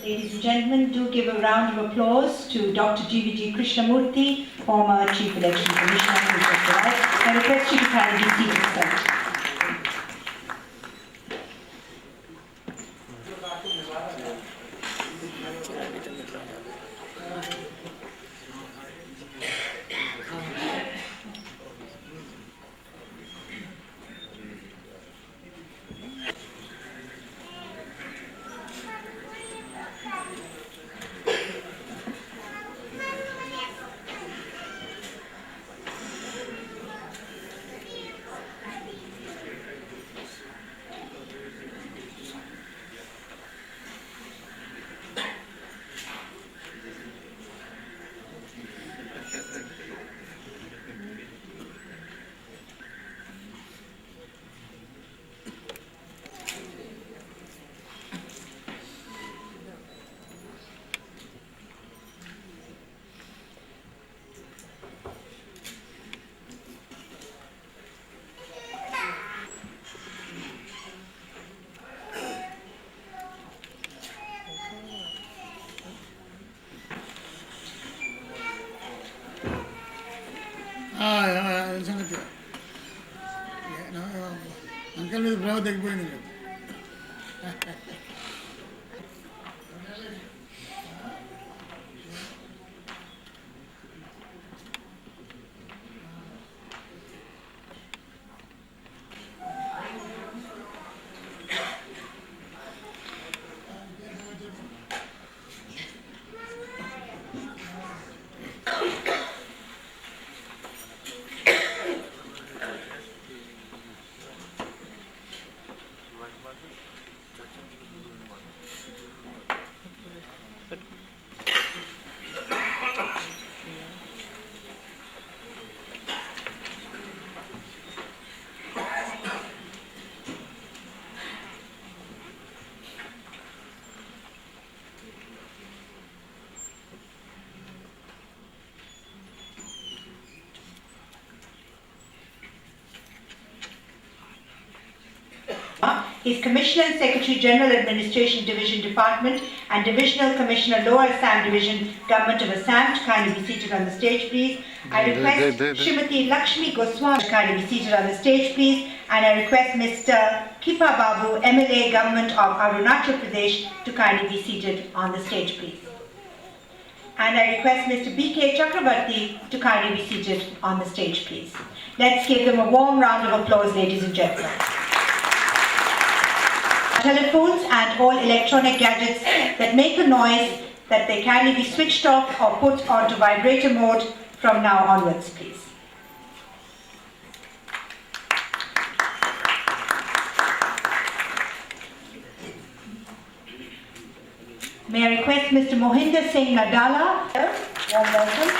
Ladies and gentlemen, do give a round of applause to Dr. G.V.G. Krishnamoothhy, former Chief Election Commissioner, who just arrived. I request you to kindly be seated, sir. సంగతి uncle మీద బ్రవ తగ్గిపోయింది. Is Commissioner and Secretary General Administration Division Department and Divisional Commissioner Lower Assam Division Government of Assam to kindly be seated on the stage, please. I request Srimati Lakshmi Goswami to kindly be seated on the stage, please. And I request Mr. Kipa Babu, MLA Government of Arunachal Pradesh to kindly be seated on the stage, please. And I request Mr. B.K. Chakrabarti to kindly be seated on the stage, please. Let's give them a warm round of applause, ladies and gentlemen. Telephones and all electronic gadgets that make a noise, that they kindly be switched off or put onto vibrator mode from now onwards, please. May I request Mr. Mohinder Singh Nadala, warm welcome.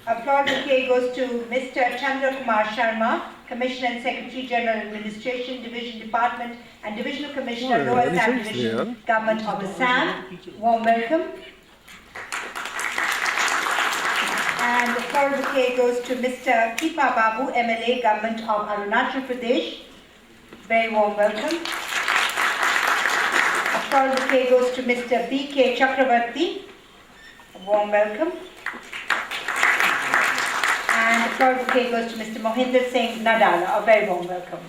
Applause bouquet goes to Mr. Chandra Kumar Sharma, Commissioner and Secretary General Administration Division Department and Divisional Commissioner Lower Assam Division Government of Assam. Warm welcome. And the applause bouquet goes to Mr. Kipa Babu, MLA Government of Arunachal Pradesh. Very warm welcome. Applause bouquet goes to Mr. B.K. Chakrabarti. Warm welcome. And the applause bouquet goes to Mr. Mohinder Singh Nadala. A very warm welcome.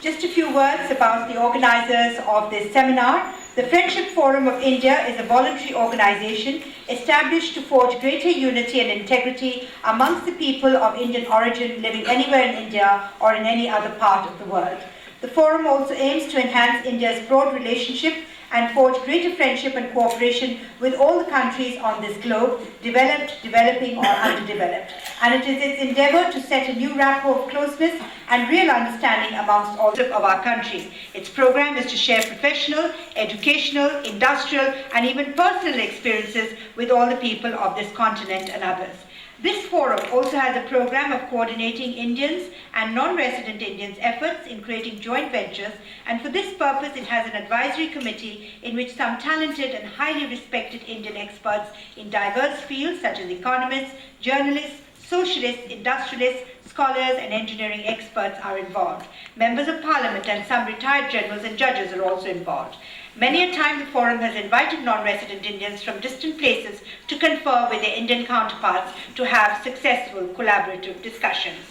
Just a few words about the organizers of this seminar. The Friendship Forum of India is a voluntary organization established to forge greater unity and integrity amongst the people of Indian origin living anywhere in India or in any other part of the world. The forum also aims to enhance India's broad relationship and forge greater friendship and cooperation with all the countries on this globe, developed, developing or underdeveloped. And it is its endeavor to set a new rapport of closeness and real understanding amongst all of our countries. Its program is to share professional, educational, industrial and even personal experiences with all the people of this continent and others. This forum also has a program of coordinating Indians and non-resident Indians' efforts in creating joint ventures, and for this purpose it has an advisory committee in which some talented and highly respected Indian experts in diverse fields such as economists, journalists, socialists, industrialists, scholars and engineering experts are involved. Members of Parliament and some retired generals and judges are also involved. Many a time the forum has invited non-resident Indians from distant places to confer with their Indian counterparts to have successful collaborative discussions.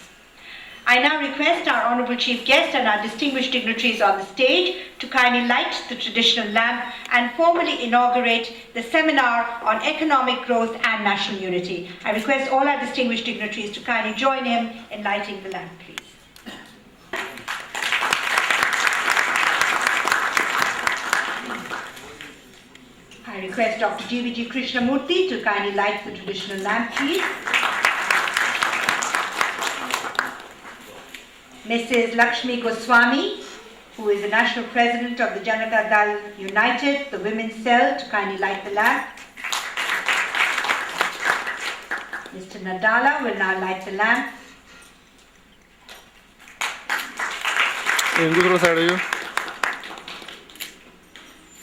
I now request our Honourable Chief Guest and our distinguished dignitaries on the stage to kindly light the traditional lamp and formally inaugurate the seminar on economic growth and national unity. I request all our distinguished dignitaries to kindly join him in lighting the lamp, please. I request Dr. G.V.G. KRISHNAMOOTHY to kindly light the traditional lamp, please. Mrs. Lakshmi Goswami, who is the National President of the Janata Dal United, the Women's Cell, to kindly light the lamp. Mr. Nadala will now light the lamp.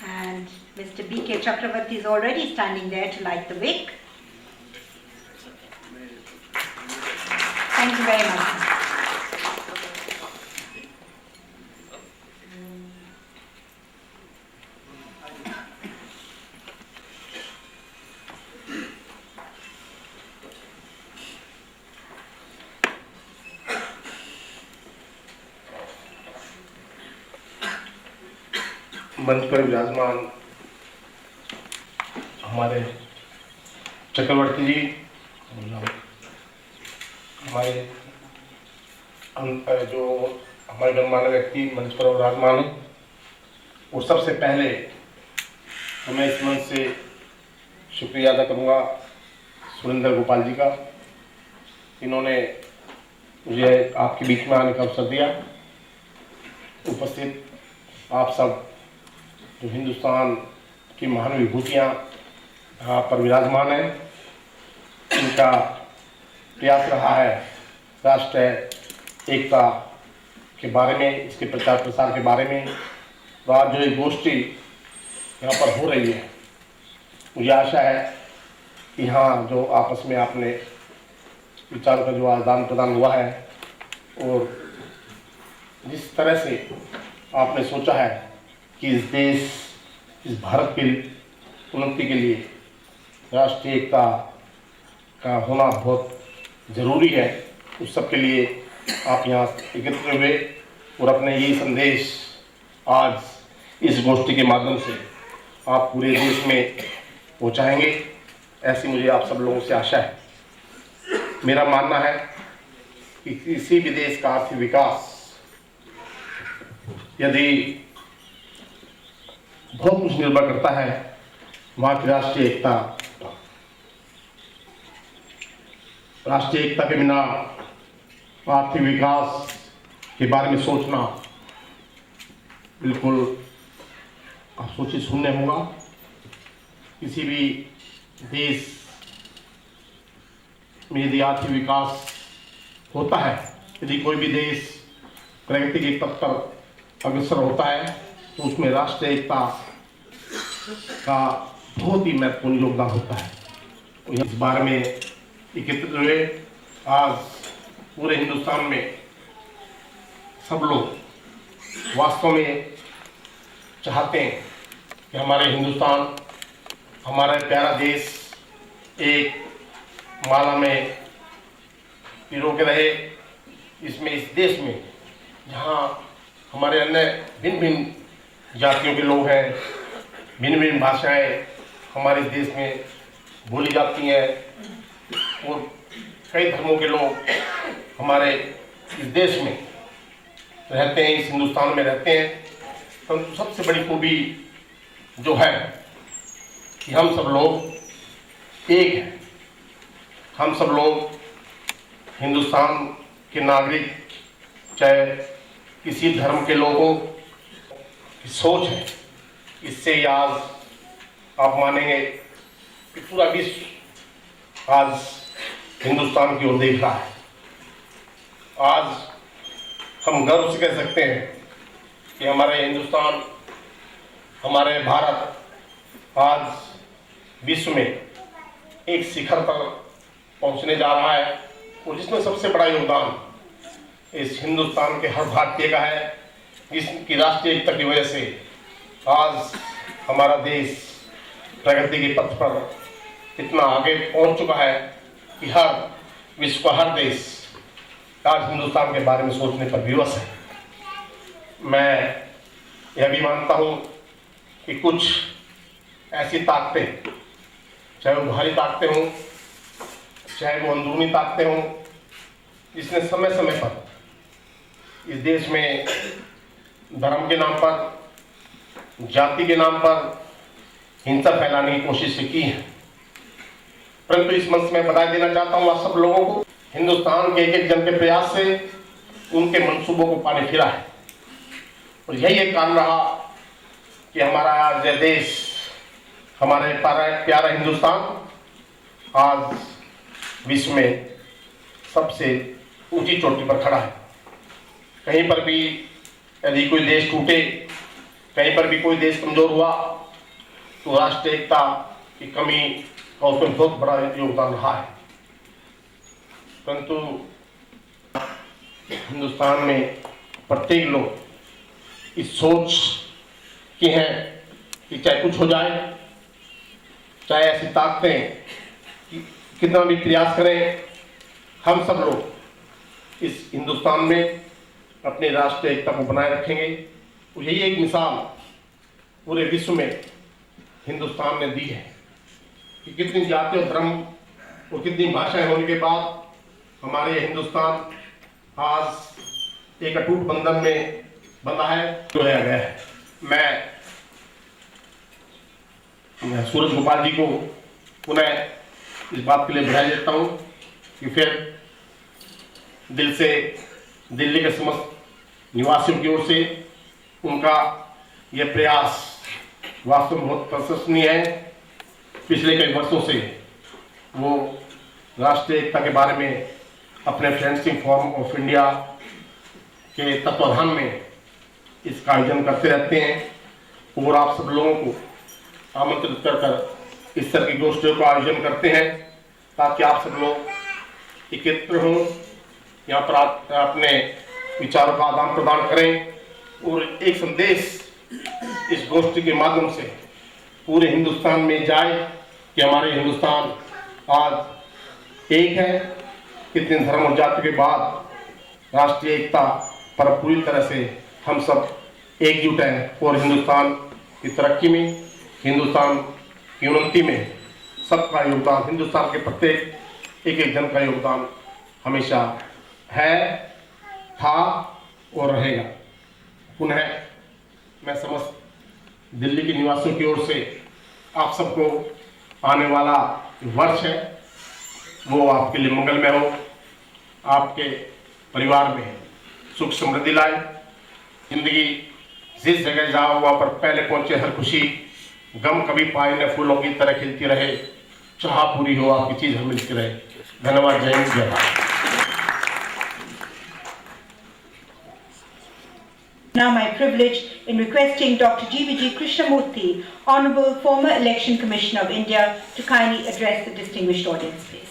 And Mr. B.K. Chakravarti is already standing there to light the wick. Thank you very much. मंच पर विराजमान हमारे चक्रवर्ती जी, हमारे जो हमारे गणमान्य व्यक्ति मंच पर विराजमान हैं, और सबसे पहले तो मैं इस मंच से शुक्रिया अदा करूँगा सुरेंद्र गोपाल जी का। इन्होंने मुझे आपके बीच में आने का अवसर दिया। उपस्थित आप सब जो हिंदुस्तान की महान विभूतियाँ यहाँ पर विराजमान हैं, इनका प्रयास रहा है राष्ट्रीय एकता के बारे में, इसके प्रचार प्रसार के बारे में। तो आज जो एक गोष्ठी यहाँ पर हो रही है, मुझे आशा है कि यहाँ जो आपस में आपने विचारों का जो आदान प्रदान हुआ है और जिस तरह से आपने सोचा है कि इस देश, इस भारत की उन्नति के लिए राष्ट्रीय एकता का होना बहुत ज़रूरी है, उस सब के लिए आप यहाँ एकत्र हुए और अपने ये संदेश आज इस गोष्ठी के माध्यम से आप पूरे देश में पहुँचाएंगे, ऐसी मुझे आप सब लोगों से आशा है। मेरा मानना है कि किसी भी देश का आर्थिक विकास यदि बहुत कुछ निर्भर करता है वहाँ की राष्ट्रीय एकता। राष्ट्रीय एकता के बिना आर्थिक विकास के बारे में सोचना बिल्कुल सोचे सुनने होगा। किसी भी देश में यदि आर्थिक विकास होता है, यदि कोई भी देश प्रगति के पथ पर अग्रसर होता है, तो उसमें राष्ट्रीय एकता का बहुत ही महत्वपूर्ण योगदान होता है। तो इस बारे में एकत्रित हुए आज पूरे हिंदुस्तान में सब लोग वास्तव में चाहते हैं कि हमारे हिंदुस्तान, हमारा प्यारा देश एक माला में पिरो के रहे। इसमें, इस देश में जहाँ हमारे अन्य भिन्न भिन्न जातियों के लोग हैं, भिन्न भिन्न भाषाएं हमारे देश में बोली जाती हैं और कई धर्मों के लोग हमारे इस देश में रहते हैं, इस हिंदुस्तान में रहते हैं। परंतु सबसे बड़ी खूबी जो है कि हम सब लोग एक हैं। हम सब लोग हिंदुस्तान के नागरिक, चाहे किसी धर्म के लोगों की सोच है। इससे ही आज आप मानेंगे कि पूरा विश्व आज हिंदुस्तान की ओर देख रहा है। आज हम गर्व से कह सकते हैं कि हमारे हिंदुस्तान, हमारे भारत आज विश्व में एक शिखर पर पहुंचने जा रहा है, और जिसमें सबसे बड़ा योगदान इस हिंदुस्तान के हर भारतीय का है, जिसकी राष्ट्रीय एकता की वजह से आज हमारा देश प्रगति के पथ पर इतना आगे पहुंच चुका है कि हर विश्व का हर देश आज हिंदुस्तान के बारे में सोचने पर विवश है। मैं यह भी मानता हूं कि कुछ ऐसी ताकतें, चाहे वो बाहरी ताकतें हों, चाहे वो अंदरूनी ताकतें हों, जिसने समय समय पर इस देश में धर्म के नाम पर, जाति के नाम पर हिंसा फैलाने की कोशिश की है। परंतु इस मंच में बधाई देना चाहता हूं आप सब लोगों को, हिंदुस्तान के एक एक जन के प्रयास से उनके मंसूबों को पानी फिरा है। और यही एक कारण रहा कि हमारा आज यह देश, हमारे प्यारा हिंदुस्तान आज विश्व में सबसे ऊंची चोटी पर खड़ा है। कहीं पर भी यदि कोई देश टूटे, कहीं पर भी कोई देश कमजोर हुआ, तो राष्ट्रीय एकता की कमी का उसमें बहुत बड़ा योगदान रहा है। परंतु हिंदुस्तान में प्रत्येक लोग इस सोच की हैं कि चाहे कुछ हो जाए, चाहे ऐसी ताकतें कितना भी प्रयास करें, हम सब लोग इस हिंदुस्तान में अपनी राष्ट्रीय एकता को बनाए रखेंगे। और यही एक मिसाल पूरे विश्व में हिंदुस्तान ने दी है कि कितनी जाति और धर्म और कितनी भाषाएं होने के बाद हमारे हिंदुस्तान आज एक अटूट बंधन में बंधा है, जोड़ा गया है। मैं सूरज गोपाल जी को पुनः इस बात के लिए बधाई देता हूँ कि फिर दिल से दिल्ली के समस्त निवासियों की ओर से उनका यह प्रयास वास्तव में बहुत प्रशंसनीय है। पिछले कई वर्षों से वो राष्ट्रीय एकता के बारे में अपने फ्रेंडशिप फोरम ऑफ इंडिया के तत्वाधान में इसका आयोजन करते रहते हैं और आप सब लोगों को आमंत्रित कर इस तरह की गोष्ठियों का आयोजन करते हैं ताकि आप सब लोग एकत्र हों, यहाँ पर अपने विचारों का आदान प्रदान करें और एक संदेश इस गोष्ठी के माध्यम से पूरे हिंदुस्तान में जाए कि हमारे हिंदुस्तान आज एक है। कितने धर्म और जाति के बाद राष्ट्रीय एकता पर पूरी तरह से हम सब एकजुट हैं और हिंदुस्तान की तरक्की में, हिंदुस्तान की उन्नति में सबका योगदान, हिंदुस्तान के प्रत्येक एक एक जन का योगदान हमेशा है, था और रहेगा। पुनः मैं समस्त दिल्ली के निवासियों की ओर से आप सबको आने वाला वर्ष है वो आपके लिए मंगलमय हो, आपके परिवार में सुख समृद्धि लाए, जिंदगी जिस जगह जाओ वहाँ पर पहले पहुंचे हर खुशी, गम कभी पाए न फूलों की तरह खिलती रहे, चाह पूरी हो आपकी चीज हम मिलती रहे। धन्यवाद। जय हिंद, जय Bharat. Now my privilege in requesting Dr. G.V.G. KRISHNAMOOThy, Honorable former Election Commissioner of India, to kindly address the distinguished audience, please.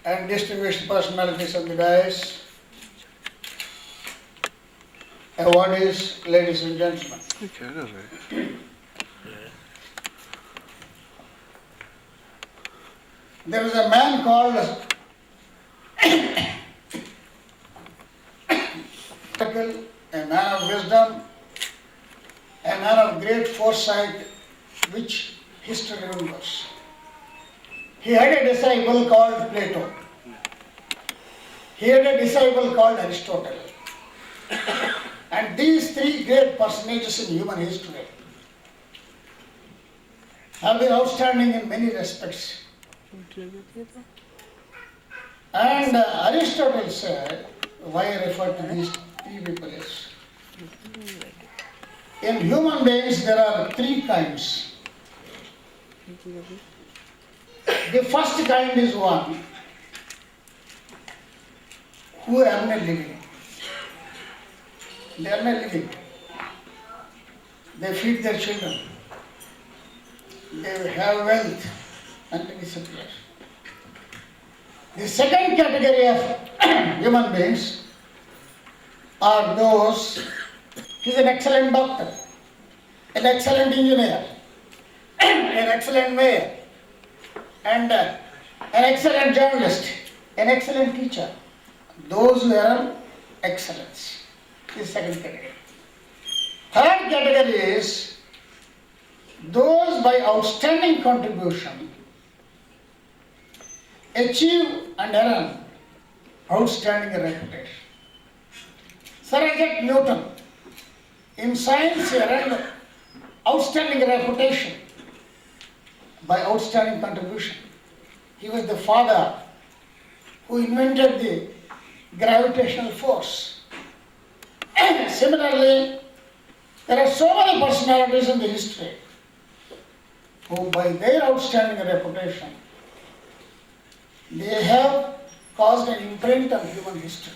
And distinguished personalities of the dais, awardees, ladies and gentlemen. There was a man called a man of wisdom, a man of great foresight, which history remembers. He had a disciple called Plato. He had a disciple called Aristotle. And these three great personages in human history have been outstanding in many respects. And Aristotle said, why I refer to these three people is, in human beings there are three kinds. The first kind is one who earn a living. They earn a living. They feed their children. They have wealth and they disappear. The second category of human beings are those, he is an excellent doctor, an excellent engineer, an excellent mayor, and an excellent journalist, an excellent teacher. Those who earn excellence. This is second category. Third category is those by outstanding contribution achieve and earn outstanding reputation. Sir Isaac Newton, in science, he earned outstanding reputation by outstanding contribution. He was the father who invented the gravitational force. Similarly, there are so many personalities in the history who, by their outstanding reputation, they have caused an imprint on human history.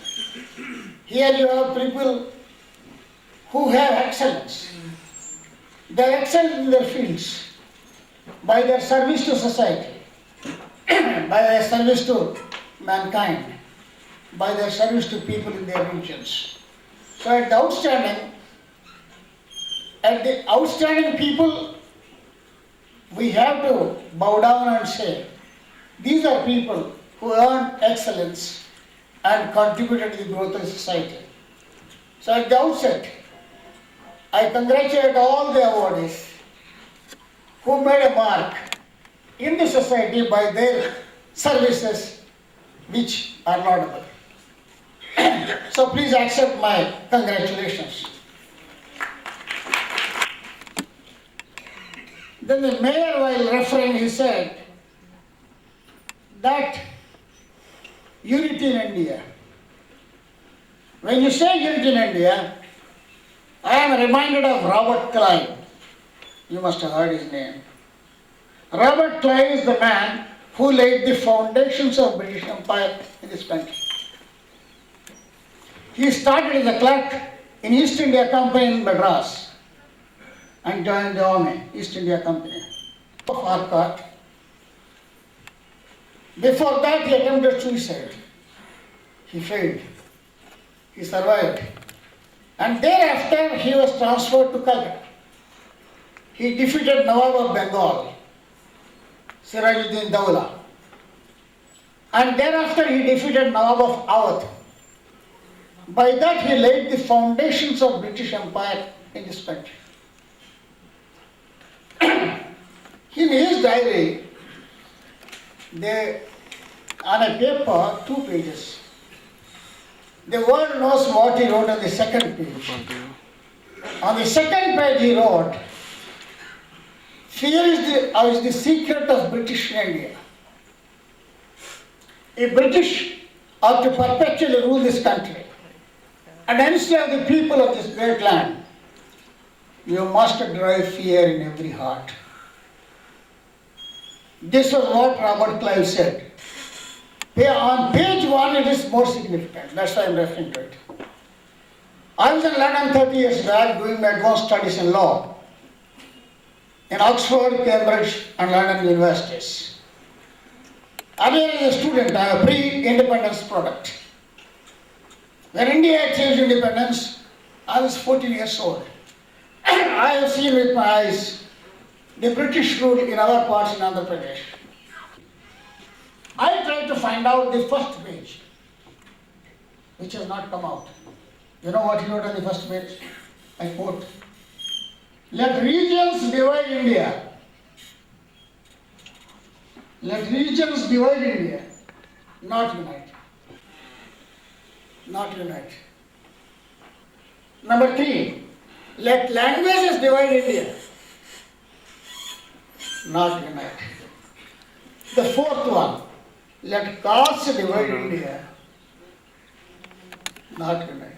Here you have people who have excellence. They excel in their fields by their service to society, by their service to mankind, by their service to people in their regions. So at the outstanding people, we have to bow down and say, these are people who earned excellence and contributed to the growth of society. So at the outset, I congratulate all the awardees who made a mark in the society by their services which are laudable. So please accept my congratulations. Then the mayor, while referring, he said that unity in India. When you say unity in India, I am reminded of Robert Clive. You must have heard his name. Robert Clive is the man who laid the foundations of British Empire in this country. He started as a clerk in East India Company in Madras and joined the army, East India Company of Arcot. Before that, he attempted suicide. He failed. He survived. And thereafter, he was transferred to Calcutta. He defeated Nawab of Bengal, Sirajuddin Dawla. And thereafter, he defeated Nawab of Awadh. By that, he laid the foundations of British Empire in this country. In his diary, on a paper, 2 pages, the world knows what he wrote on the second page. On the second page he wrote, fear is the secret of British India. If British are to perpetually rule this country and enslave the people of this great land, you must drive fear in every heart. This was what Robert Clive said. On page 1 it is more significant, that's why I am referring to it. I was in London 30 years back doing my advanced studies in law in Oxford, Cambridge and London universities. Earlier as a student, I am a pre-independence product. When India achieved independence, I was 14 years old. I have seen with my eyes the British rule in other parts in Andhra Pradesh. I tried to find out the first page, which has not come out. You know what he wrote on the first page? I quote, "Let regions divide India. Let regions divide India, not unite. Not unite." Number 3, let languages divide India, not unite. The fourth one, let castes divide India, not unite.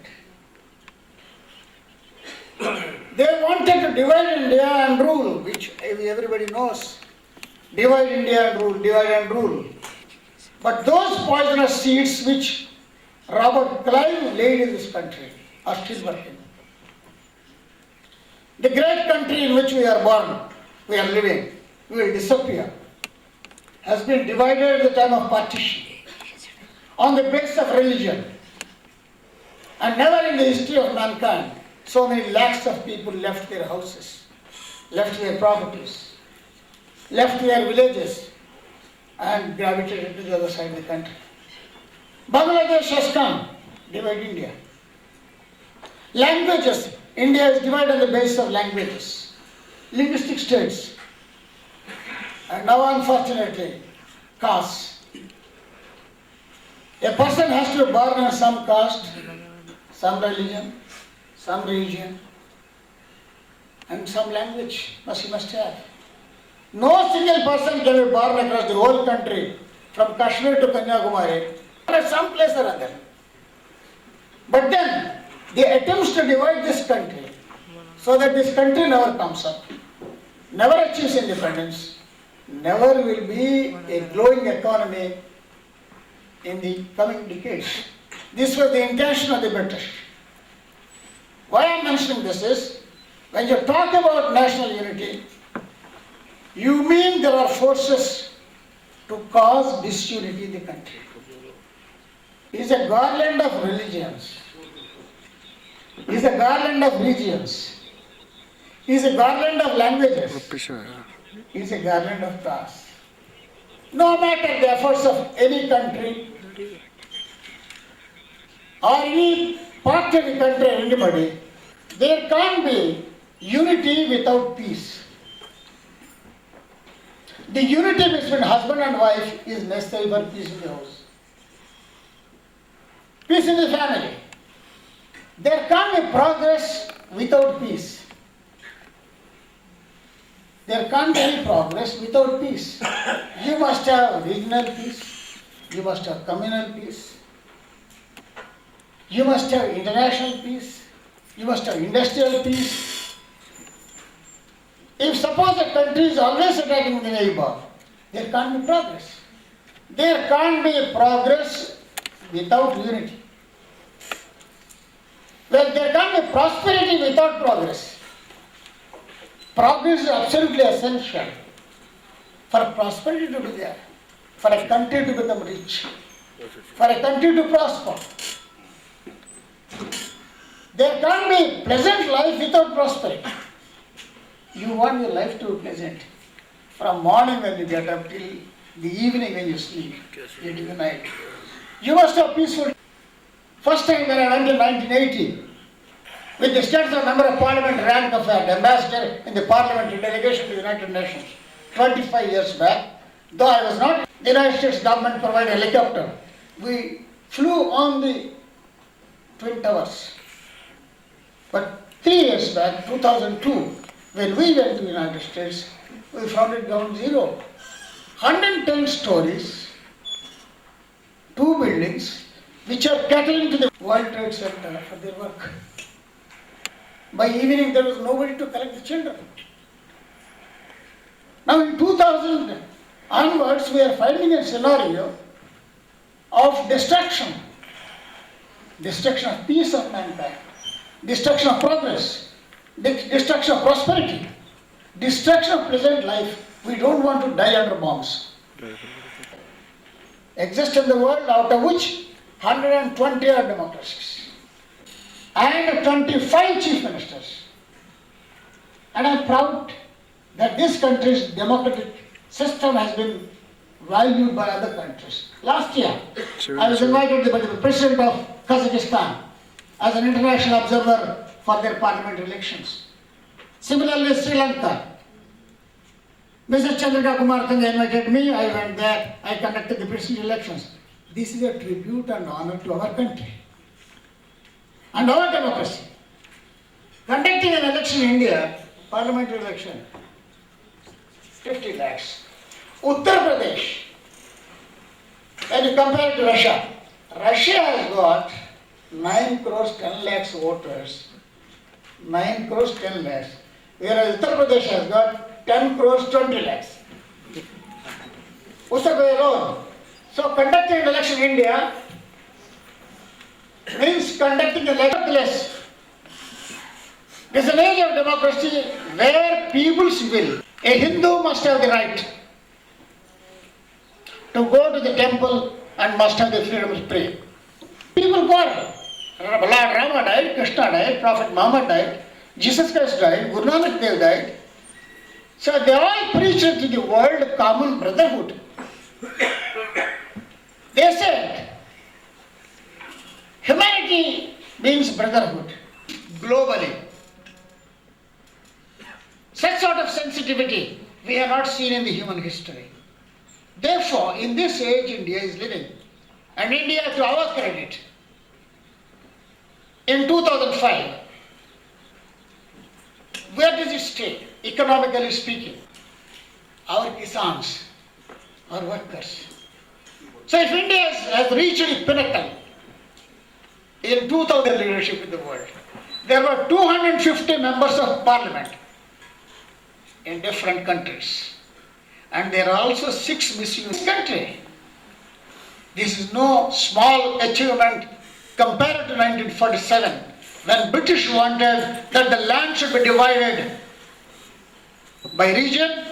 They wanted to divide India and rule, which everybody knows. Divide India and rule, divide and rule. But those poisonous seeds which Robert Clive laid in this country are still working. The great country in which we are born, we are living, will disappear, has been divided at the time of partition on the basis of religion. And never in the history of mankind so many lakhs of people left their houses, left their properties, left their villages and gravitated to the other side of the country. Bangladesh has come, divide India. Languages, India is divided on the basis of languages, linguistic states. And now unfortunately, castes. A person has to be born in some caste, some religion, some region, and some language he must have. No single person can be born across the whole country, from Kashmir to Kanyakumari, at some place or other. But then, the attempts to divide this country, so that this country never comes up, never achieves independence, never will be a growing economy in the coming decades. This was the intention of the British. Why I am mentioning this is, when you talk about national unity, you mean there are forces to cause disunity in the country. It is a garland of religions. It is a garland of regions. It is a garland of languages. It is a garland of castes. No matter the efforts of any country or any part of the country or anybody, there can't be unity without peace. The unity between husband and wife is necessary for peace in the house. Peace in the family. There can't be progress without peace. There can't be any progress without peace. You must have regional peace. You must have communal peace. You must have international peace. You must have industrial peace. If suppose a country is always attacking the neighbor, there can't be progress. There can't be progress without unity. Well, there can't be prosperity without progress. Progress is absolutely essential for prosperity to be there, for a country to become rich, for a country to prosper. There can't be pleasant life without prosperity. You want your life to be pleasant. From morning when you get up till the evening when you sleep, into the night. You must have peaceful. First time when I went in 1980, with the status of Member of Parliament rank of an ambassador in the parliamentary delegation to the United Nations, 25 years back, though I was not, the United States government provided a helicopter. We flew on the Twin Towers. But 3 years back, 2002, when we went to the United States, we found it ground zero. 110 stories, 2 buildings, which are catering to the World Trade Center for their work. By evening, there was nobody to collect the children. Now in 2000 onwards, we are finding a scenario of destruction. Destruction of peace of mankind. Destruction of progress. Destruction of prosperity. Destruction of present life. We don't want to die under bombs. Exist in the world, out of which 120 are democracies. And 25 chief ministers. And I am proud that this country's democratic system has been valued by other countries. Last year, I was invited by the President of Kazakhstan as an international observer for their parliament elections. Similarly, Sri Lanka. Mrs. Chandrika Kumarthanga invited me, I went there, I conducted the presidential elections. This is a tribute and honor to our country and our democracy. Conducting an election in India, parliamentary election, 50 lakhs. Uttar Pradesh, when you compare it to Russia, Russia has got 9 crores 10 lakhs voters, 9 crores 10 lakhs, whereas Uttar Pradesh has got 10 crores 20 lakhs. Uttar Pradesh alone. So conducting an election in India, means conducting elections. It is an age of democracy where people's will. A Hindu must have the right to go to the temple and must have the freedom to pray. People quarrel. Lord Rama died, Krishna died, Prophet Muhammad died, Jesus Christ died, Guru Nanak Dev died. So they all preached to the world common brotherhood. They said humanity means brotherhood globally. Such sort of sensitivity we have not seen in the human history. Therefore, in this age India is living. And India, to our credit, in 2005, where does it stay, economically speaking? Our kisans, our workers. So if India has reached its pinnacle in 2000 leadership in the world, there were 250 members of parliament in different countries. And there are also 6 Miss Universe country. This is no small achievement compared to 1947, when British wanted that the land should be divided by region,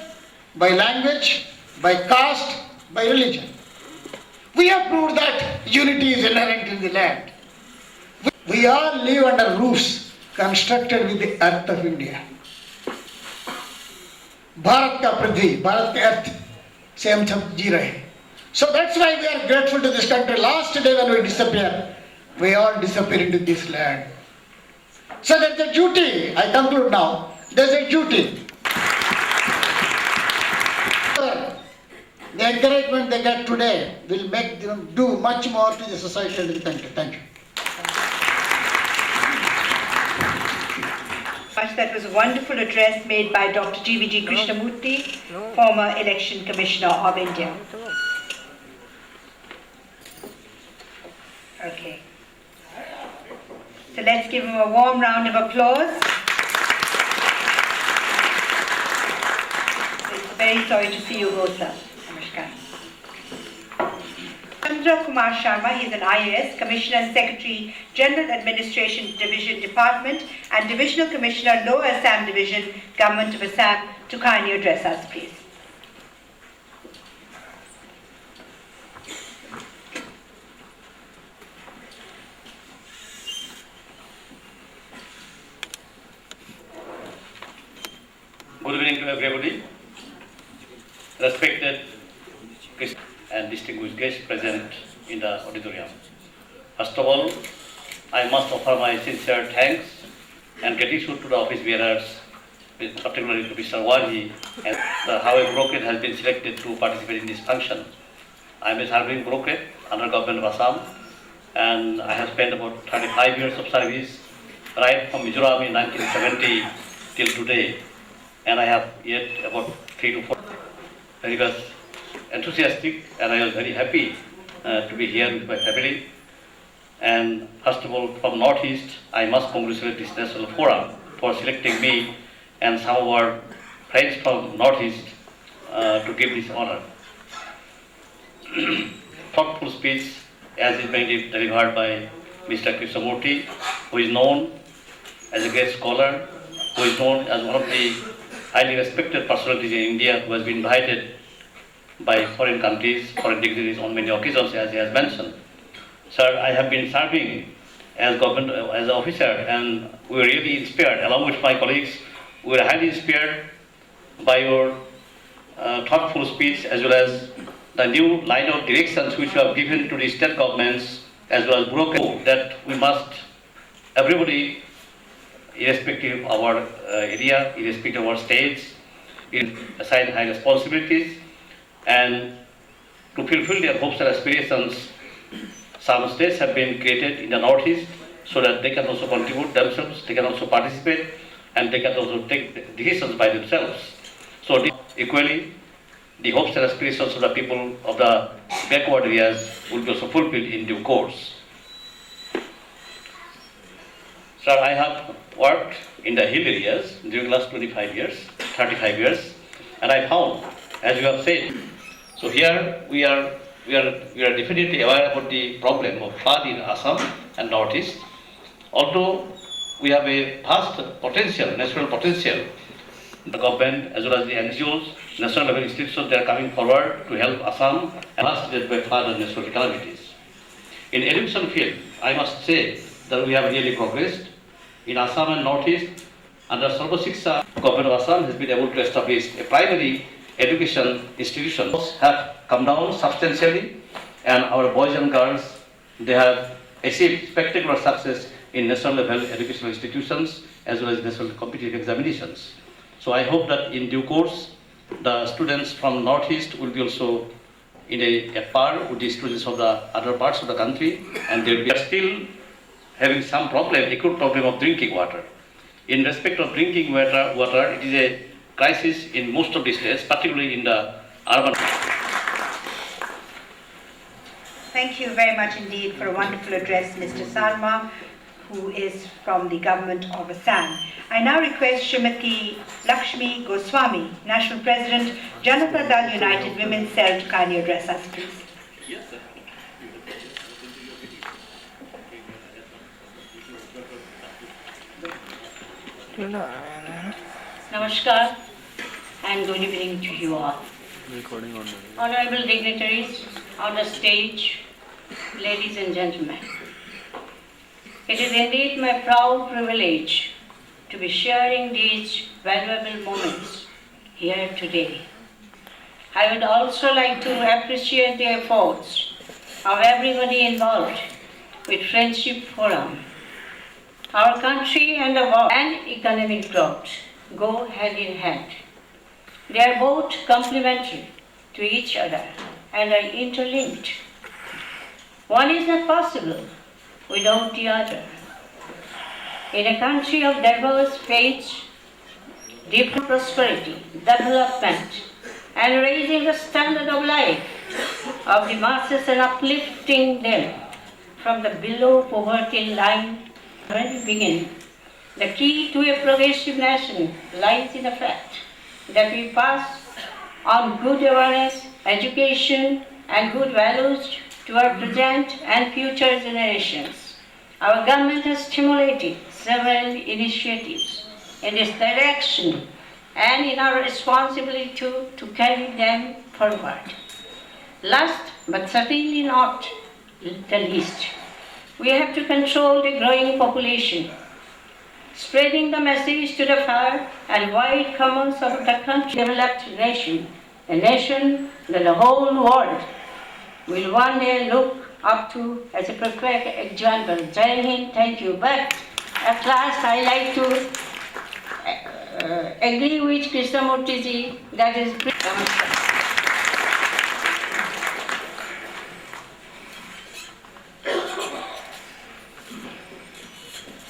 by language, by caste, by religion. We have proved that unity is inherent in the land. We all live under roofs constructed with the earth of India. Bharat ka prithvi, Bharat ka earth, se hum sab ji rahe. So that's why we are grateful to this country. Last day when we disappear, we all disappear into this land. So there's a duty, I conclude now, there's a duty. The encouragement they get today will make them do much more to the society and the country. Thank you. That was a wonderful address made by Dr. G.V.G. KRISHNAMOOThy, former Election Commissioner of India. Okay. So let's give him a warm round of applause. We're very sorry to see you go, sir. Namaskar. Chandra Kumar Sharma, he is an IAS, Commissioner and Secretary, General Administration Division Department and Divisional Commissioner, Lower Assam Division, Government of Assam, to kindly address us, please. Good evening to everybody. Respected and distinguished guests present in the auditorium. First of all, I must offer my sincere thanks and gratitude to the office bearers, particularly to Mr. Waji, and how a brokerage has been selected to participate in this function. I am a serving brokerage under Government of Assam, and I have spent about 35 years of service, right from Mizoram in 1970 till today, and I have yet about 3 to 4 very much enthusiastic, and I was very happy to be here with my family. And first of all, from Northeast, I must congratulate this National Forum for selecting me and some of our friends from Northeast to give this honor. Thoughtful speech, as is being delivered by Mr. KRISHNAMOOThy, who is known as a great scholar, who is known as one of the highly respected personalities in India, who has been invited by foreign countries, foreign dignitaries on many occasions, as he has mentioned. Sir, I have been serving as government, as an officer, and we were really inspired, along with my colleagues, we were highly inspired by your thoughtful speech, as well as the new line of directions which you have given to the state governments, as well as broken, that we must, everybody, irrespective of our area, irrespective of our states, assign high responsibilities, and to fulfill their hopes and aspirations. Some states have been created in the Northeast so that they can also contribute themselves, they can also participate, and they can also take decisions by themselves. So equally, the hopes and aspirations of the people of the backward areas will be also fulfilled in due course. Sir, I have worked in the hill areas during the last 25 years, 35 years, and I found, as you have said, so here we are we are definitely aware about the problem of flood in Assam and Northeast. Although we have a vast potential, natural potential, the government as well as the NGOs, national level institutions, they are coming forward to help Assam and last year by flood and natural calamities. In education field, I must say that we have really progressed. In Assam and Northeast, under Sarva Shiksha, government of Assam has been able to establish a primary education institutions have come down substantially, and our boys and girls, they have achieved spectacular success in national level educational institutions as well as national competitive examinations. So I hope that in due course, the students from Northeast will be also in a par with the students of the other parts of the country, and they are still having some problem, acute problem of drinking water. In respect of drinking water, it is a crisis in most of the states, particularly in the urban. Thank you very much indeed for a wonderful address, Mr. Sarma, who is from the government of Assam. I now request Srimati Lakshmi Goswami, National President, Janata Dal United Women's Cell, to kindly address us, please. Namaskar and good evening to you all. Honorable dignitaries on the stage, ladies and gentlemen. It is indeed my proud privilege to be sharing these valuable moments here today. I would also like to appreciate the efforts of everybody involved with Friendship Forum. Our country and the world and economic growth go hand in hand. They are both complementary to each other and are interlinked. One is not possible without the other. In a country of diverse faiths, deep prosperity, development, and raising the standard of life of the masses and uplifting them from the below poverty line when we begin, the key to a progressive nation lies in the fact that we pass on good awareness, education, and good values to our present and future generations. Our government has stimulated several initiatives in this direction, and in our responsibility to carry them forward. Last but certainly not the least, we have to control the growing population, spreading the message to the far and wide commons of the country, developed nation, a nation that the whole world will one day look up to as a perfect example. Jai Hind, thank you. But at last I like to agree with Krishnamoothty ji, that is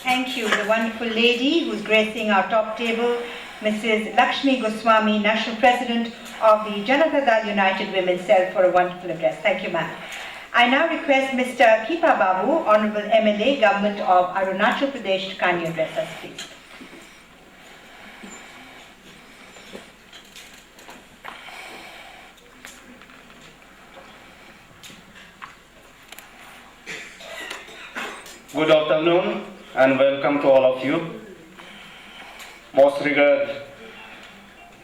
Thank you. The wonderful lady who's gracing our top table, Mrs. Lakshmi Goswami, National President of the Janata Dal United Women's Cell, for a wonderful address. Thank you, ma'am. I now request Mr. Kipa Babu, Honorable MLA, Government of Arunachal Pradesh, to kindly address us, please. Good afternoon and welcome to all of you. Most revered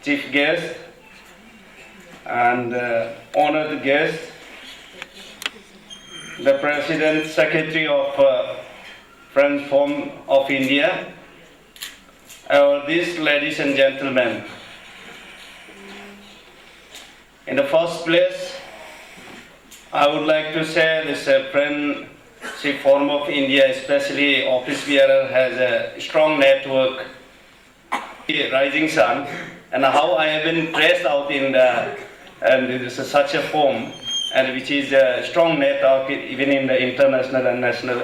chief guest and honored guest, the President Secretary of Friends Forum of India, these ladies and gentlemen. In the first place, I would like to say this Friendship Forum of India, especially Office Bearer, has a strong network, Rising Sun, and how I have been traced out in the, and this is such a form, and which is a strong network even in the international and national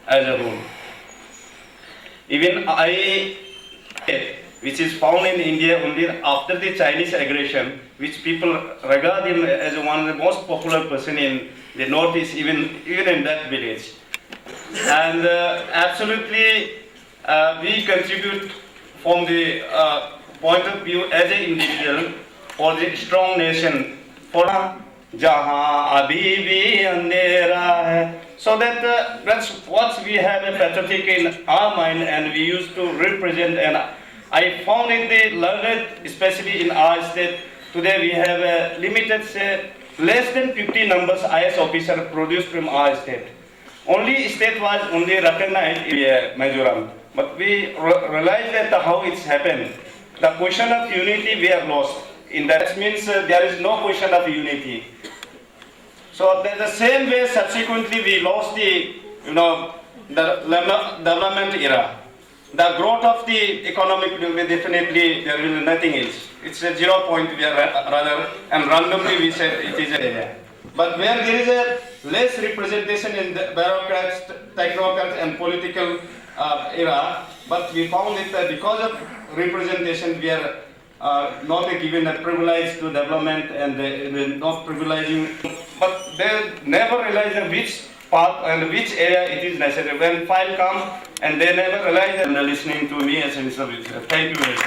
as a whole. Even I, which is found in India only after the Chinese aggression, which people regard him as one of the most popular person in the Northeast, even in that village. And absolutely, we contribute from the point of view as an individual for the strong nation. For jahan abhi bhi andhera hai. So that's what we have a patriotic in our mind, and we used to represent. And I found it the learned, especially in our state. Today we have a limited, say, less than 50 numbers IS officer produced from our state. Only state was only recognized in Mizoram. But we realized that how it's happened. The question of unity we are lost. In that means there is no question of unity. So the same way subsequently we lost the development era. The growth of the economic will be definitely there will be nothing else. It's a 0 point we are rather, and randomly we said it is an area. But where there is a less representation in the bureaucrats, technocrats and political era, but we found it that because of representation we are not given a privilege to development, and not privileging, but they never realize which path and which area it is necessary. When file come and they never realize and they're listening to me as a service. Thank you very much.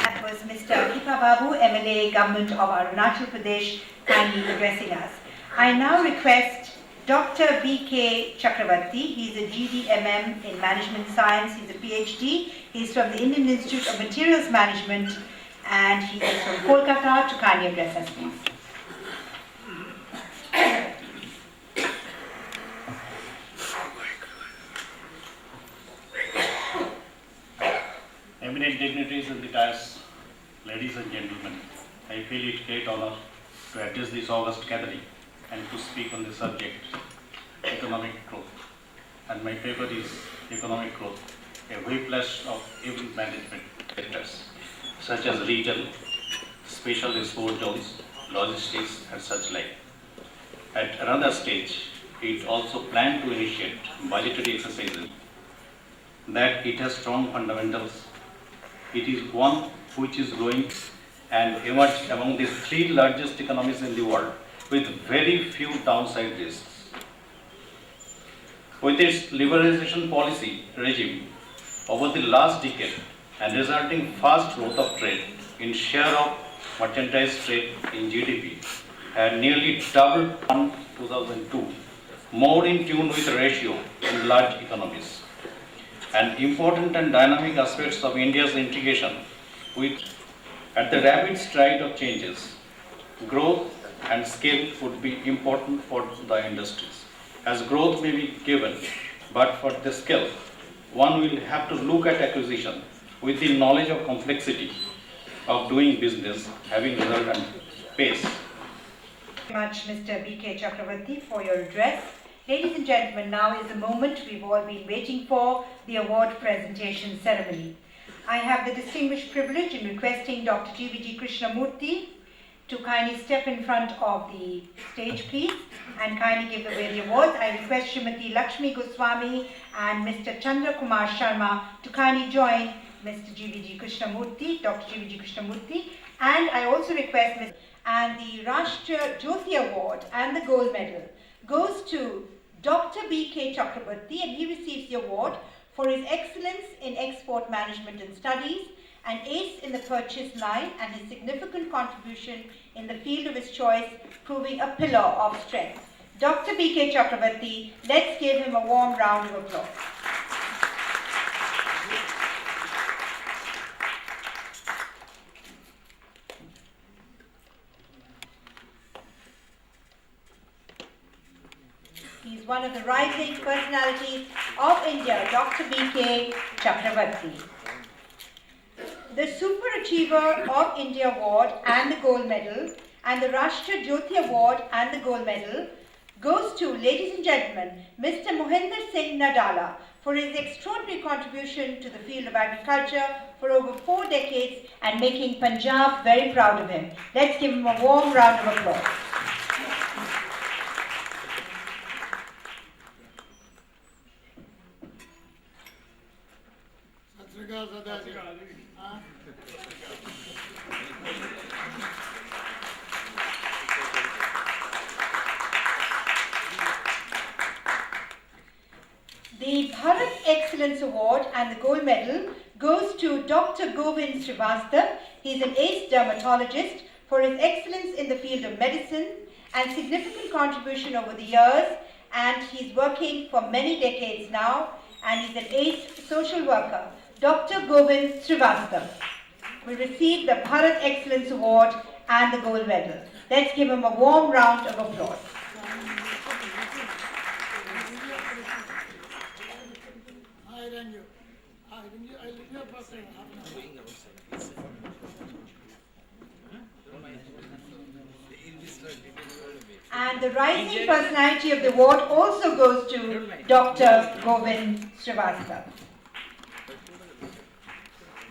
That was Mr. Kipa Babu, MLA, Government of Arunachal Pradesh, kindly addressing us. I now request Dr. B.K. Chakravarti. He's a GD.MM in Management Science. He's a PhD. He's from the Indian Institute of Materials Management, and he is from Kolkata, to kindly address us, please. Eminent dignitaries and the dais, ladies and gentlemen, I feel it great honor to address this august gathering and to speak on the subject, economic growth. And my paper is Economic Growth, a whiplash of event management sectors such as retail, special export zones, logistics and such like. At another stage, it also planned to initiate budgetary exercises that it has strong fundamentals. It is one which is growing and emerged among the 3 largest economies in the world with very few downside risks. With its liberalization policy regime over the last decade and resulting fast growth of trade in share of merchandise trade in GDP had nearly doubled from 2002, more in tune with the ratio in large economies. And important and dynamic aspects of India's integration with at the rapid stride of changes, growth and scale would be important for the industries. As growth may be given, but for the scale, one will have to look at acquisition with the knowledge of complexity of doing business, having result and pace. Thank you very much, Mr. B.K. Chakravarti, for your address. Ladies and gentlemen, now is the moment we've all been waiting for, the award presentation ceremony. I have the distinguished privilege in requesting Dr. G.V.G. KRISHNAMOOTHY to kindly step in front of the stage, please, and kindly give away the awards. I request Srimati Lakshmi Goswami and Mr. Chandra Kumar Sharma to kindly join Mr. G.V.G. KRISHNAMOOTHY, Dr. G.V.G. KRISHNAMOOTHY, and I also request Mr. And the Rashtriya Jyoti Award and the gold medal goes to Dr. B.K. Chakravarti, and he receives the award for his excellence in export management and studies, an ace in the purchase line, and his significant contribution in the field of his choice, proving a pillar of strength. Dr. B.K. Chakravarti, let's give him a warm round of applause. He's one of the rising personalities of India, Dr. B.K. Chakravarti. The Super Achiever of India Award and the gold medal, and the Rashtriya Jyoti Award and the gold medal goes to, ladies and gentlemen, Mr. Mohinder Singh Nadala for his extraordinary contribution to the field of agriculture for over 4 decades and making Punjab very proud of him. Let's give him a warm round of applause. The Bharat Excellence Award and the gold medal goes to Dr. Govind Srivastav. He's an ace dermatologist for his excellence in the field of medicine and significant contribution over the years, and he's working for many decades now, and he's an ace social worker. Dr. Govind Srivastava will receive the Bharat Excellence Award and the Gold Medal. Let's give him a warm round of applause. And the rising personality of the award also goes to Dr. Govind Srivastava.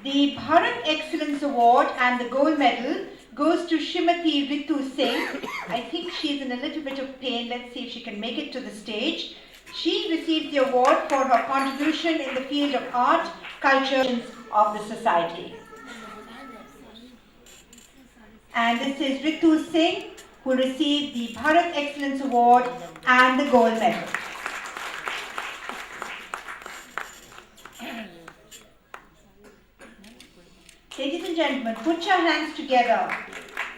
The Bharat Excellence Award and the Gold Medal goes to Srimati Ritu Singh. I think she's in a little bit of pain. Let's see if she can make it to the stage. She receives the award for her contribution in the field of art, culture of the society. And this is Ritu Singh, who received the Bharat Excellence Award and the Gold Medal. Ladies and gentlemen, put your hands together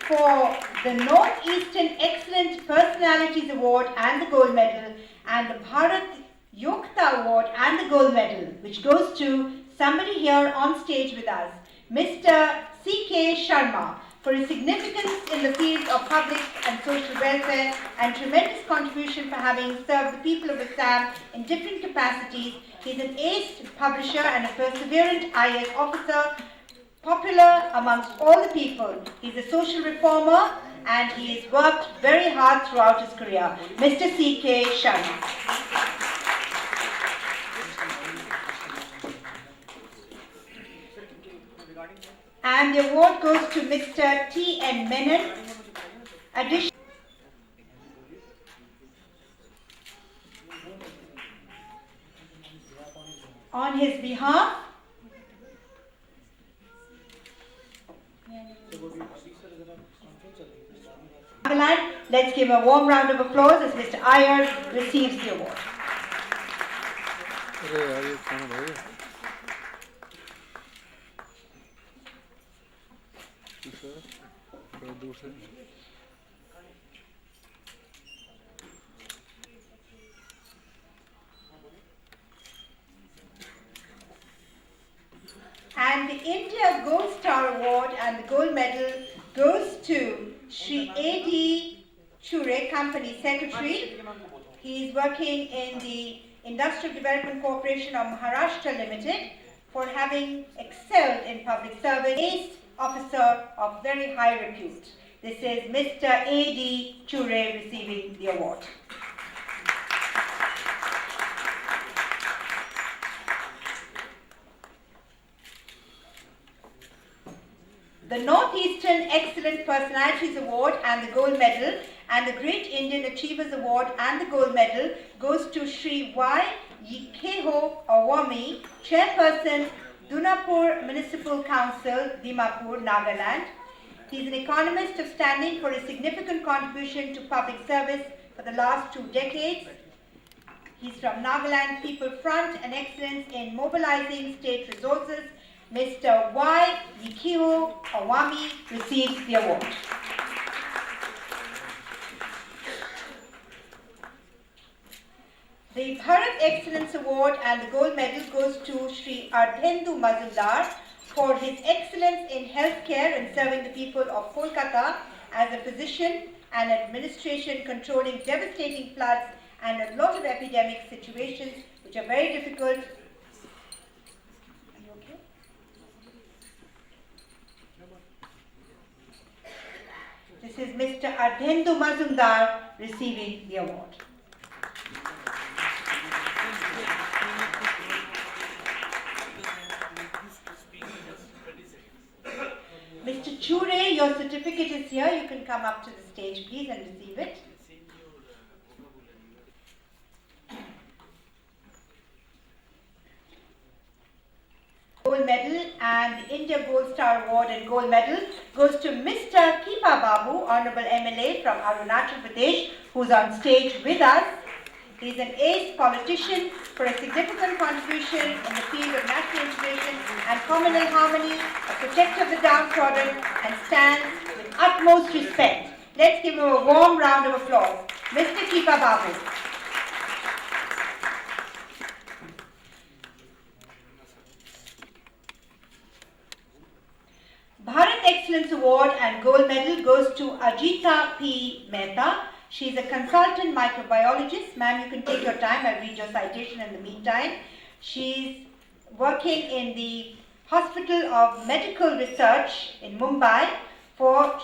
for the Northeastern Excellent Personalities Award and the Gold Medal, and the Bharat Yokta Award and the Gold Medal, which goes to somebody here on stage with us, Mr. C.K. Sharma, for his significance in the field of public and social welfare and tremendous contribution for having served the people of Assam in different capacities. He is an ace publisher and a perseverant IAS officer, popular amongst all the people. He's a social reformer and he has worked very hard throughout his career. Mr. C.K. Sharma. And the award goes to Mr. T.N. Menon. On his behalf, let's give a warm round of applause as Mr. Iyer receives the award. And the India Gold Star Award and the Gold Medal goes to Shri A.D. Chure, Company Secretary. He is working in the Industrial Development Corporation of Maharashtra Limited for having excelled in public service, ace officer of very high repute. This is Mr. A.D. Chure receiving the award. The Northeastern Excellent Personalities Award and the Gold Medal and the Great Indian Achievers Award and the Gold Medal goes to Shri Y. Yikeho Awami, Chairperson, Dunapur Municipal Council, Dimapur, Nagaland. He is an economist of standing for his significant contribution to public service for the last 2 decades. He's from Nagaland People Front and excellence in mobilizing state resources. Mr. Y. Yikeho Awami receives the award. The Bharat Excellence Award and the Gold Medal goes to Shri Ardhendu Mazumdar for his excellence in healthcare and serving the people of Kolkata as a physician and administration controlling devastating floods and a lot of epidemic situations which are very difficult. Are you okay? This is Mr. Ardhendu Mazumdar receiving the award. Mr. Chure, your certificate is here. You can come up to the stage, please, and receive it. Gold Medal and the India Gold Star Award and Gold Medal goes to Mr. Kipa Babu, Honorable MLA from Arunachal Pradesh, who's on stage with us. He is an ace politician for a significant contribution in the field of national integration and communal harmony, a protector of the downtrodden, and stands with utmost respect. Let's give him a warm round of applause. Mr. Kipa Babu. Bharat Excellence Award and Gold Medal goes to Ajita P. Mehta. She's a consultant microbiologist. Ma'am, you can take your time. I'll read your citation in the meantime. She's working in the Hospital of Medical Research in Mumbai.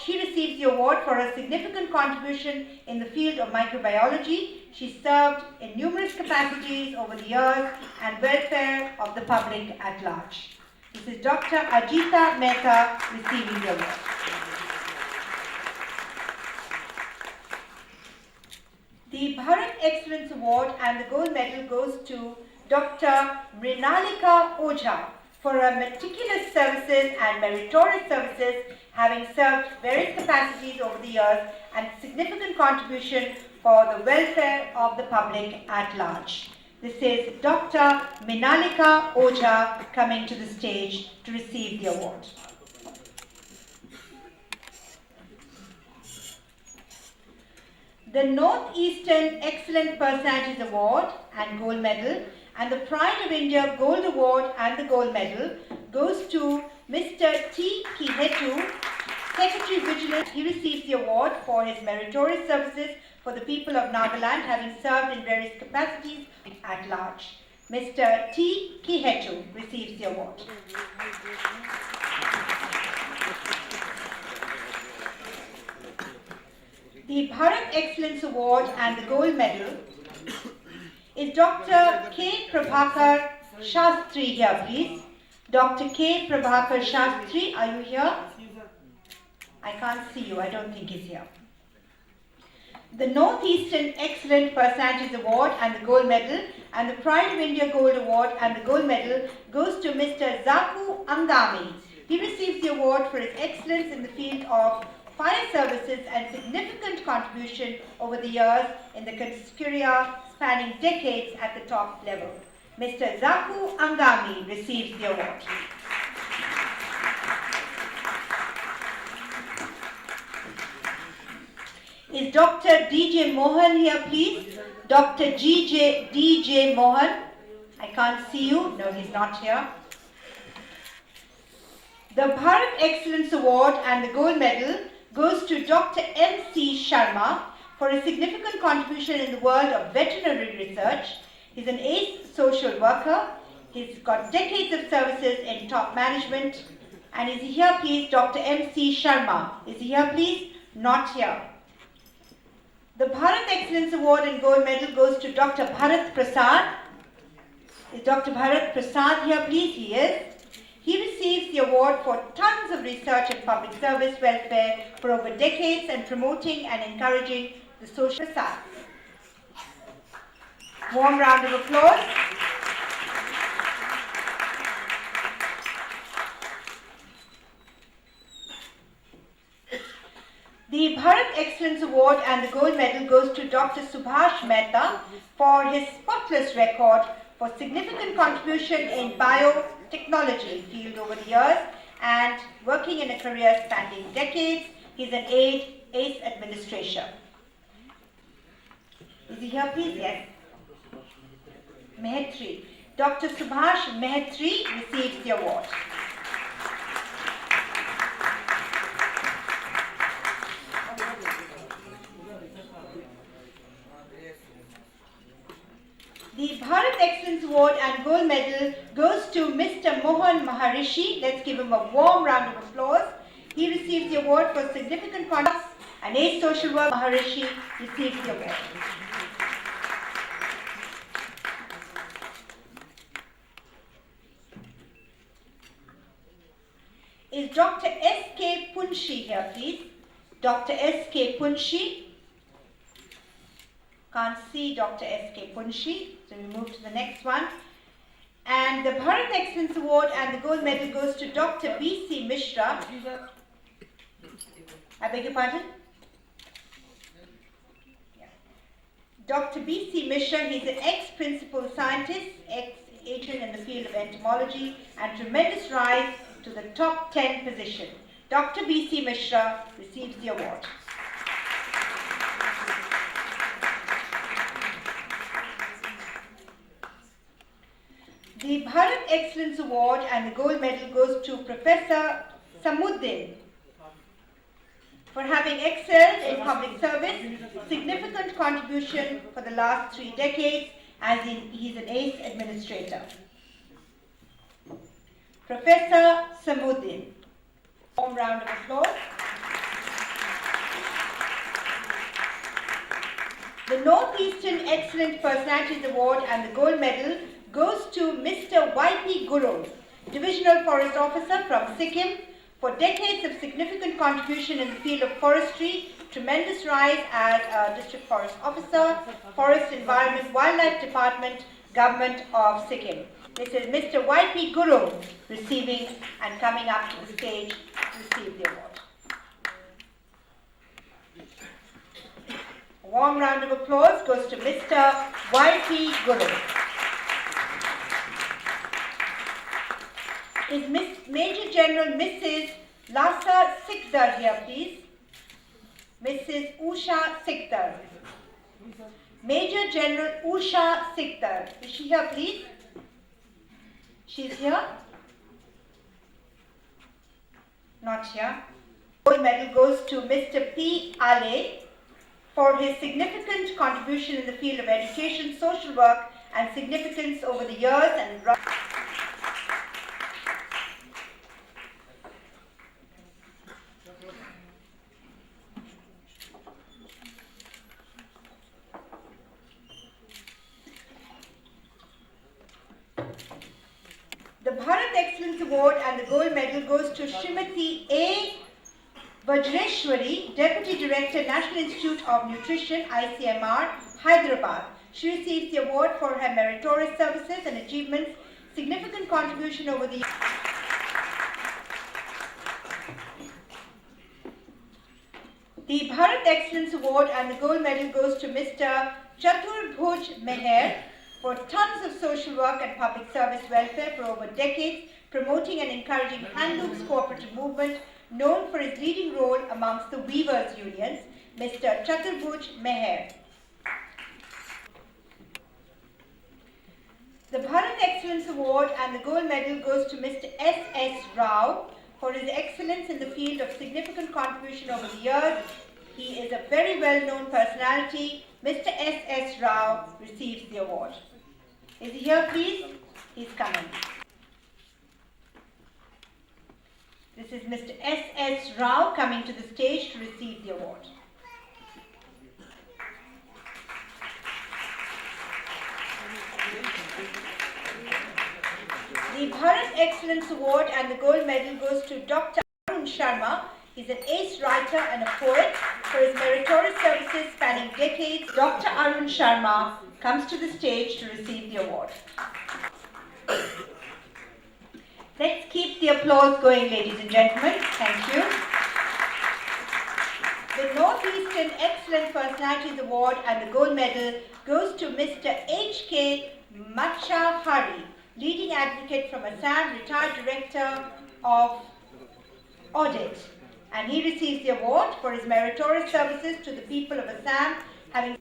She receives the award for her significant contribution in the field of microbiology. She served in numerous capacities over the years and welfare of the public at large. This is Dr. Ajita Mehta receiving the award. The Bharat Excellence Award and the Gold Medal goes to Dr. Mrinalika Ojha for her meticulous services and meritorious services, having served various capacities over the years and significant contribution for the welfare of the public at large. This is Dr. Mrinalika Ojha coming to the stage to receive the award. The Northeastern Excellent Personalities Award and Gold Medal and the Pride of India Gold Award and the Gold Medal goes to Mr. T. Kihetu, Secretary Vigilance. He receives the award for his meritorious services for the people of Nagaland, having served in various capacities at large. Mr. T. Kihetu receives the award. The Bharat Excellence Award and the Gold Medal is Dr. K. Prabhakar Shastri here, please. Dr. K. Prabhakar Shastri, are you here? I can't see you. I don't think he's here. The Northeastern Excellent Personalities Award and the Gold Medal and the Pride of India Gold Award and the Gold Medal goes to Mr. Zaku Angami. He receives the award for his excellence in the field of fire services and significant contribution over the years in the career spanning decades at the top level. Mr. Zaku Angami receives the award. Is Dr. D.J. Mohan here, please? Dr. D.J. Mohan. I can't see you. No, he's not here. The Bharat Excellence Award and the Gold Medal goes to Dr. M.C. Sharma for a significant contribution in the world of veterinary research. He's an ace social worker. He's got decades of services in top management. And is he here, please? Dr. M.C. Sharma. Is he here, please? Not here. The Bharat Excellence Award and Gold Medal goes to Dr. Bharat Prasad. Is Dr. Bharat Prasad here, please? He is. He receives the award for tons of research and public service welfare for over decades and promoting and encouraging the social side. Warm round of applause. The Bharat Excellence Award and the Gold Medal goes to Dr. Subhash Mehta for his spotless record for significant contribution in biotechnology field over the years and working in a career spanning decades. He's an ace administrator. Is he here, please? Yes. Mehetri. Dr. Subhash Mehetri receives the award. The Bharat Excellence Award and Gold Medal goes to Mr. Mohan Maharishi. Let's give him a warm round of applause. He receives the award for significant conduct and ace social work. Maharishi receives the award. Is Dr. S.K. Punshi here, please? Dr. S.K. Punshi. Can't see Dr. S.K. Punshi, so we move to the next one. And the Bharat Excellence Award and the Gold Medal goes to Dr. B.C. Mishra. I beg your pardon? Yeah. Dr. B.C. Mishra, he's an ex-principal scientist, ex-agent in the field of entomology, and tremendous rise to the top 10 position. Dr. B.C. Mishra receives the award. The Bharat Excellence Award and the gold medal goes to Professor Samuddin for having excelled in public service, significant contribution for the last 3 decades, as he's an ace administrator. Professor Samuddin. Warm round of applause. The Northeastern Excellent Personalities Award and the gold medal goes to Mr. Y.P. Guru, Divisional Forest Officer from Sikkim, for decades of significant contribution in the field of forestry, tremendous rise as a District Forest Officer, Forest Environment Wildlife Department, Government of Sikkim. This is Mr. Y.P. Guru receiving and coming up to the stage to receive the award. A warm round of applause goes to Mr. Y.P. Guru. Is Major General Mrs. Lasa Sikdar here, please? Mrs. Usha Sikdar. Major General Usha Sikdar. Is she here, please? She's here? Not here. Gold medal goes to Mr. P. Ale for his significant contribution in the field of education, social work, and significance over the years and The Bharat Excellence Award and the gold medal goes to Srimati A. Vajreshwari, Deputy Director, National Institute of Nutrition, ICMR, Hyderabad. She receives the award for her meritorious services and achievements, significant contribution over the The Bharat Excellence Award and the gold medal goes to Mr. Chaturbhuj Meher for tons of social work and public service welfare for over decades, promoting and encouraging handlooms cooperative movement, known for his leading role amongst the weavers' unions, Mr. Chaturbhuj Meher. The Bharat Excellence Award and the gold medal goes to Mr. S.S. Rao for his excellence in the field of significant contribution over the years. He is a very well-known personality. Mr. S.S. Rao receives the award. Is he here, please? He's coming. This is Mr. S.S. Rao coming to the stage to receive the award. The Bharat Excellence Award and the gold medal goes to Dr. Arun Sharma. He's an ace writer and a poet for his meritorious services spanning decades. Dr. Arun Sharma comes to the stage to receive the award. Let's keep the applause going, ladies and gentlemen. Thank you. The Northeastern Excellent Personalities Award and the gold medal goes to Mr. H.K. Machahari, leading advocate from Assam, retired director of audit. And he receives the award for his meritorious services to the people of Assam, having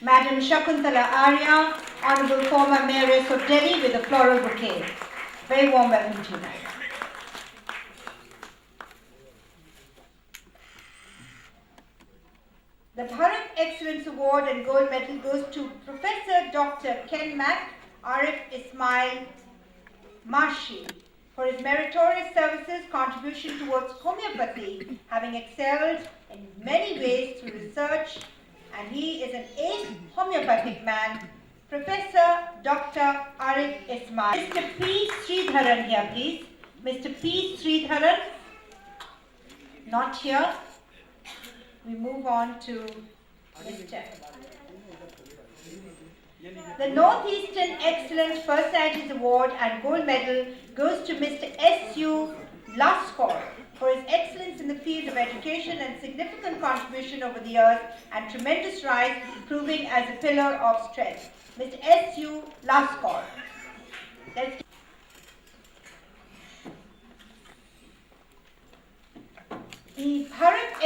Madam Shakuntala Arya, Honorable former Mayoress of Delhi, with a floral bouquet. Very warm welcome to you, madam. The Bharat Excellence Award and gold medal goes to Professor Dr. Ken Mack, Arif Ismail Marshi, for his meritorious services, contribution towards homeopathy, having excelled in many ways through research, and he is an ace homeopathic man, Professor Dr. Arif Ismail. Mr. P. Sridharan here, please. Mr. P. Sridharan, not here. We move on to Mr. The Northeastern Excellent Personalities Award and gold medal goes to Mr. S.U. Laskor for his excellence in the field of education and significant contribution over the years and tremendous rise, proving as a pillar of strength. Mr. S.U. Laskor.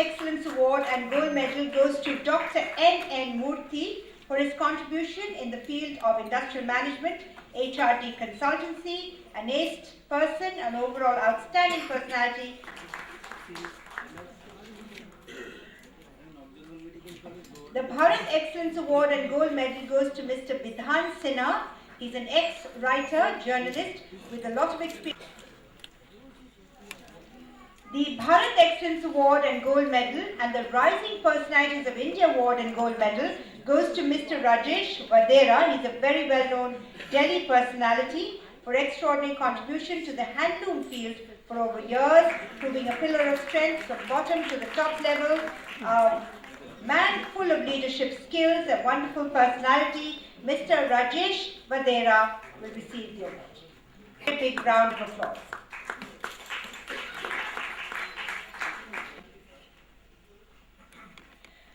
Excellence Award and Gold Medal goes to Dr. N. Murthy for his contribution in the field of industrial management, HRD consultancy, an aced person, an overall outstanding personality. The Bharat Excellence Award and Gold Medal goes to Mr. Vidhan Sinha. He's an ex-writer, journalist with a lot of experience. The Bharat Excellence Award and Gold Medal and the Rising Personalities of India Award and Gold Medal goes to Mr. Rajesh Vadera. He's a very well-known Delhi personality for extraordinary contribution to the handloom field for over years, proving a pillar of strength from bottom to the top level. Man full of leadership skills, a wonderful personality, Mr. Rajesh Vadera will receive the award. A big round of applause.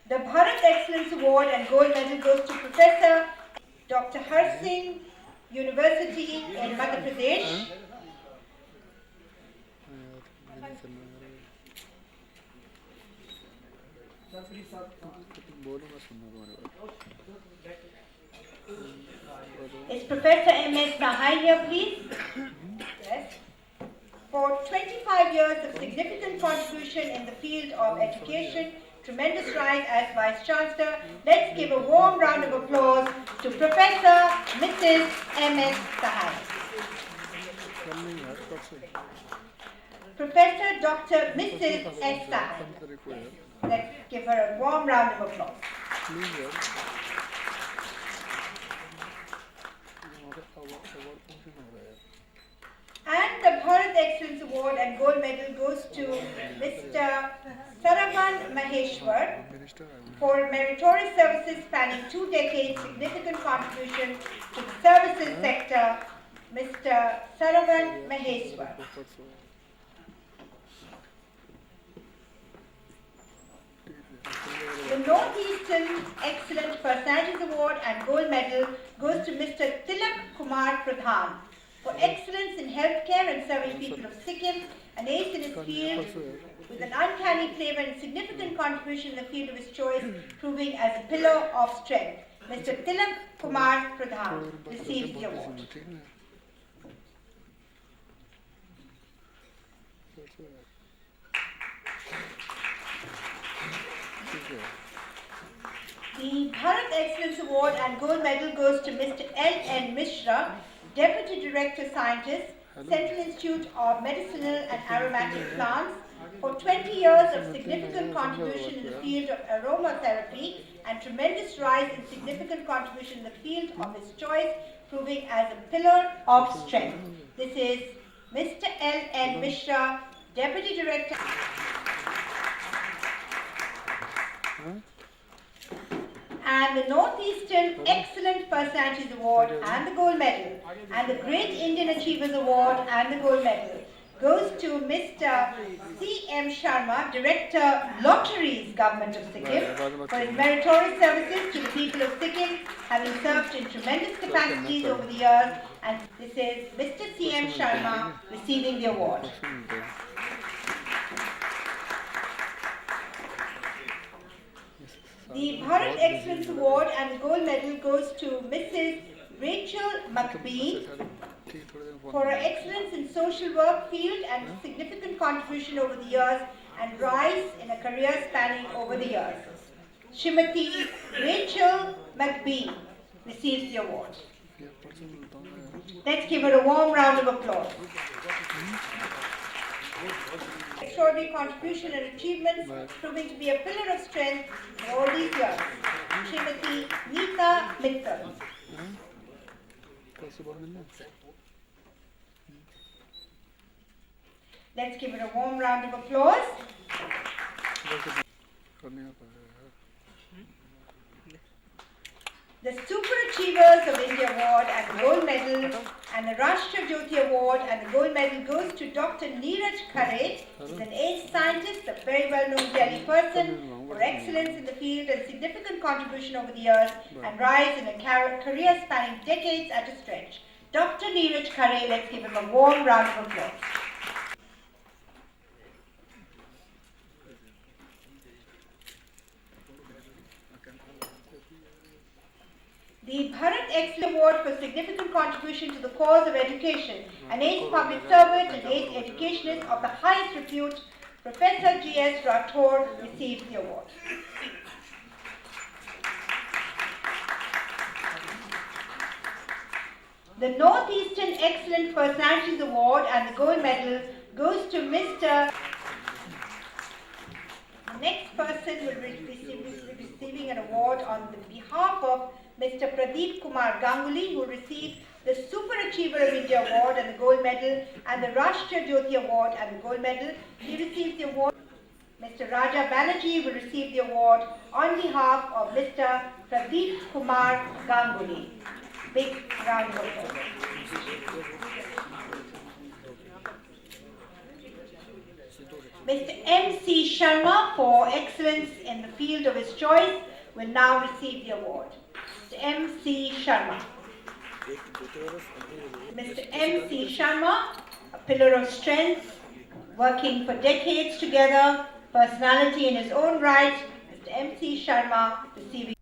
The Bharat Excellence Award and Gold Medal goes to Professor Dr. Har Singh, University in Madhya Pradesh. Is Professor M.S. Nahai here, please? Yes. For 25 years of significant contribution in the field of education, tremendous rise as Vice Chancellor, let's give a warm round of applause to Professor Mrs. M.S. Nahai. Professor Dr. Mrs. S. Nahai. Let's give her a warm round of applause. And the Bharat Excellence Award and Gold Medal goes to Mr. Saravan Maheswer for meritorious services spanning 2 decades, significant contribution to the services sector, Mr. Saravan Maheswer. The Northeastern Excellent Personalities Award and Gold Medal goes to Mr. Tilak Kumar Pradhan for excellence in healthcare and serving people of Sikkim, an ace in his field with an uncanny flavor and significant contribution in the field of his choice, proving as a pillar of strength. Mr. Tilak Kumar Pradhan receives the award. The Bharat Excellence Award and Gold Medal goes to Mr. L.N. Mishra, Deputy Director Scientist, Central Institute of Medicinal and Aromatic Plants, for 20 years of significant contribution in the field of aromatherapy and tremendous rise in significant contribution in the field of his choice, proving as a pillar of strength. This is Mr. L.N. Mishra, Deputy Director. And the Northeastern Excellent Personalities Award and the Gold Medal, and the Great Indian Achievers Award and the Gold Medal goes to Mr. C.M. Sharma, Director, Lotteries, Government of Sikkim, for his meritorious services to the people of Sikkim, having served in tremendous capacities over the years, and this is Mr. C.M. Sharma receiving the award. The Bharat Excellence Award and the Gold Medal goes to Mrs. Rachel McBean for her excellence in social work field and significant contribution over the years and rise in a career spanning over the years. Srimati Rachel McBean receives the award. Let's give her a warm round of applause. Extraordinary contribution and achievements, proving to be a pillar of strength for all these years. Srimati Neeta Mittal. Let's give it a warm round of applause. The Super Achievers of India Award and the Gold Medal and the Rashtra Jyoti Award and the Gold Medal goes to Dr. Neeraj Khare. He's an ace scientist, a very well-known Delhi person for excellence in the field and significant contribution over the years and rise in a career spanning decades at a stretch. Dr. Neeraj Khare, let's give him a warm round of applause. The Bharat Excellence Award for significant contribution to the cause of education, an ace public servant and ace educationist of the highest repute, Professor G.S. Rathore receives the award. The Northeastern Excellent Personalities Award and the gold medal goes to Mr. The next person will be receiving an award on the behalf of Mr. Pradeep Kumar Ganguly, who received the Super Achiever of India Award and the gold medal, and the Rashtriya Jyoti Award and the gold medal. He receives the award. Mr. Raja Banerjee will receive the award on behalf of Mr. Pradeep Kumar Ganguly. Big round of applause. Mr. M.C. Sharma, for excellence in the field of his choice, will now receive the award. Mr. M.C. Sharma. Mr. M.C. Sharma, a pillar of strength, working for decades together, personality in his own right. Mr. M.C. Sharma receiving